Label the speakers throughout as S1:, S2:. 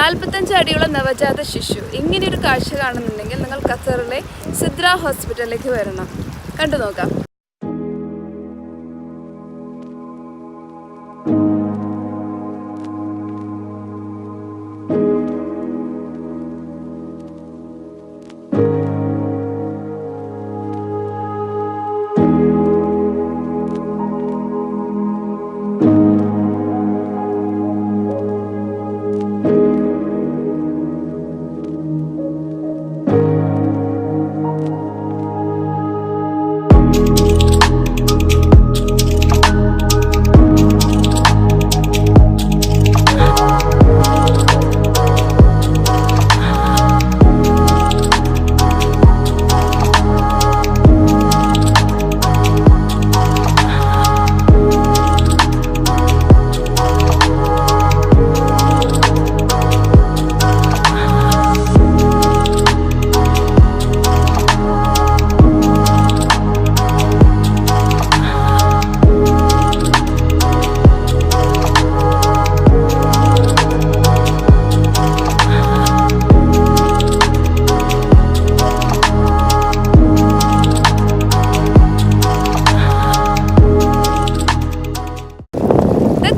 S1: 45 അടിയുള്ള നവജാത ശിശു. ഇങ്ങനെയൊരു കാഴ്ച കാണുന്നുണ്ടെങ്കിൽ നിങ്ങൾ ഖത്തറിലെ സിദ്ര ഹോസ്പിറ്റലിലേക്ക് വരണം. കണ്ടു നോക്കാം.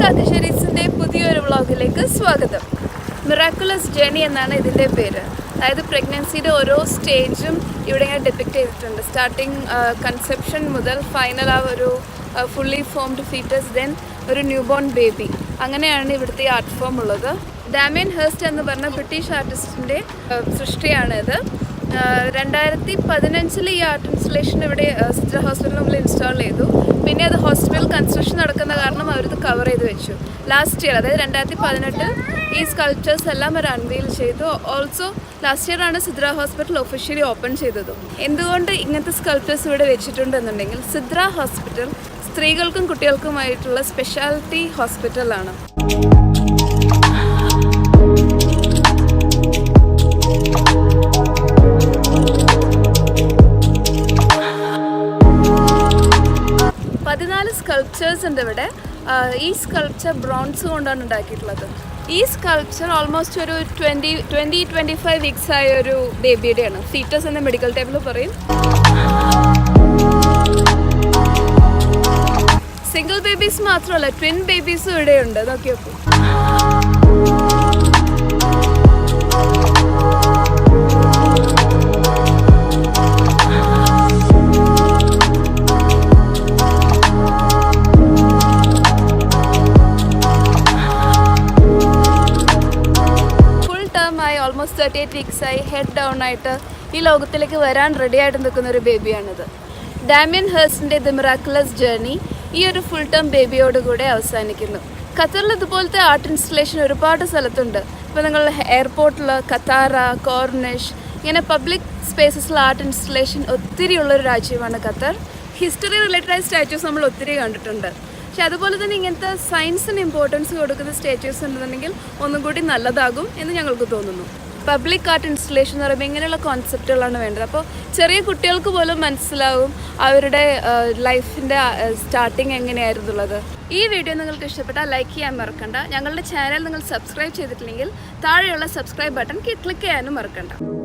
S1: കക്കശ്ശേരീസിൻ്റെ പുതിയൊരു വ്ളോഗിലേക്ക് സ്വാഗതം. മിറാക്കുലസ് ജേണി എന്നാണ് ഇതിൻ്റെ പേര്. അതായത് പ്രഗ്നൻസിയുടെ ഓരോ സ്റ്റേജും ഇവിടെ ഇങ്ങനെ ഡെപ്പിക്റ്റ് ചെയ്തിട്ടുണ്ട്. സ്റ്റാർട്ടിങ് കൺസെപ്ഷൻ മുതൽ ഫൈനൽ ആ ഒരു ഫുള്ളി ഫോംഡ് ഫീറ്റസ്, ദെൻ ഒരു ന്യൂ ബോൺ ബേബി. അങ്ങനെയാണ് ഇവിടുത്തെ ആർട്ട് ഫോം ഉള്ളത്. ഡാമിയൻ ഹേഴ്സ്റ്റ് എന്ന് പറഞ്ഞ ബ്രിട്ടീഷ് ആർട്ടിസ്റ്റിൻ്റെ സൃഷ്ടിയാണ് ഇത്. 2015 ഈ ആർട്ട് ഇൻസ്റ്റലേഷൻ ഇവിടെ സിദ്ര ഹോസ്പിറ്റലിന് മുമ്പിൽ ഇൻസ്റ്റാൾ ചെയ്തു. പിന്നെ അത് ഹോസ്പിറ്റൽ കൺസ്ട്രക്ഷൻ നടക്കുന്ന കാരണം അവരത് കവർ ചെയ്ത് വെച്ചു. ലാസ്റ്റ് ഇയർ, അതായത് 2018 ഈ സ്കൾപ്ചേഴ്സ് എല്ലാം അവർ അൺവീൽ ചെയ്തു. ഓൾസോ ലാസ്റ്റ് ഇയർ ആണ് സിദ്ര ഹോസ്പിറ്റൽ ഒഫീഷ്യലി ഓപ്പൺ ചെയ്തതും. എന്തുകൊണ്ട് ഇങ്ങനത്തെ സ്കൾപ്ചേഴ്സ് ഇവിടെ വെച്ചിട്ടുണ്ടെന്നുണ്ടെങ്കിൽ സിദ്ര ഹോസ്പിറ്റൽ സ്ത്രീകൾക്കും കുട്ടികൾക്കുമായിട്ടുള്ള സ്പെഷ്യാലിറ്റി ഹോസ്പിറ്റലാണ്. സ്കൾപ്ചേഴ്സ് ഉണ്ട് ഇവിടെ. ഈ സ്കൾപ്ചർ ബ്രോൺസ് കൊണ്ടാണ് ഉണ്ടാക്കിയിട്ടുള്ളത്. ഈ സ്കൾപ്ചർ ഓൾമോസ്റ്റ് ഒരു 20-25 വീക്സ് ആയ ഒരു ബേബിയുടെയാണ്. ഫീറ്റസ് എന്ന മെഡിക്കൽ ടേബിൾ പറയും. സിംഗിൾ ബേബീസ് മാത്രമല്ല, ട്വിൻ ബേബീസും ഇവിടെയുണ്ട്. നോക്കി നോക്കൂ. ഓൾമോസ്റ്റ് 38 വീക്സായി ഹെഡ് ഡൗൺ ആയിട്ട് ഈ ലോകത്തിലേക്ക് വരാൻ റെഡി ആയിട്ട് നിൽക്കുന്ന ഒരു ബേബിയാണിത്. ഡാമിയൻ ഹേഴ്സ്റ്റിൻ്റെ ദ മിറാക്കുലസ് ജേർണി ഈ ഒരു ഫുൾ ടേം ബേബിയോടുകൂടെ അവസാനിക്കുന്നു. ഖത്തറിൽ ഇതുപോലത്തെ ആർട്ട് ഇൻസ്റ്റലേഷൻ ഒരുപാട് സ്ഥലത്തുണ്ട്. ഇപ്പോൾ നിങ്ങൾ എയർപോർട്ടിൽ, ഖത്താറ, കോർണിഷ്, ഇങ്ങനെ പബ്ലിക് സ്പേസസിൽ ആർട്ട് ഇൻസ്റ്റലേഷൻ ഒത്തിരി ഉള്ളൊരു രാജ്യമാണ് ഖത്തർ. ഹിസ്റ്ററി റിലേറ്റഡ് ആയ സ്റ്റാച്യൂസ് നമ്മൾ ഒത്തിരി കണ്ടിട്ടുണ്ട്. പക്ഷെ അതുപോലെ തന്നെ ഇങ്ങനത്തെ സയൻസിന് ഇമ്പോർട്ടൻസ് കൊടുക്കുന്ന സ്റ്റാച്യൂസ് ഉണ്ടെന്നുണ്ടെങ്കിൽ ഒന്നും കൂടി നല്ലതാകും എന്ന് ഞങ്ങൾക്ക് തോന്നുന്നു. പബ്ലിക് ആർട്ട് ഇൻസ്റ്റലേഷൻ എന്ന് പറയുമ്പോൾ ഇങ്ങനെയുള്ള കോൺസെപ്റ്റുകളാണ് വേണ്ടത്. അപ്പോൾ ചെറിയ കുട്ടികൾക്ക് പോലും മനസ്സിലാവും അവരുടെ ലൈഫിൻ്റെ സ്റ്റാർട്ടിങ് എങ്ങനെയായിരുന്നുള്ളത്. ഈ വീഡിയോ നിങ്ങൾക്ക് ഇഷ്ടപ്പെട്ടാൽ ലൈക്ക് ചെയ്യാൻ മറക്കണ്ട. ഞങ്ങളുടെ ചാനൽ നിങ്ങൾ സബ്സ്ക്രൈബ് ചെയ്തിട്ടില്ലെങ്കിൽ താഴെയുള്ള സബ്സ്ക്രൈബ് ബട്ടൺ ക്ലിക്ക് ചെയ്യാനും മറക്കണ്ട.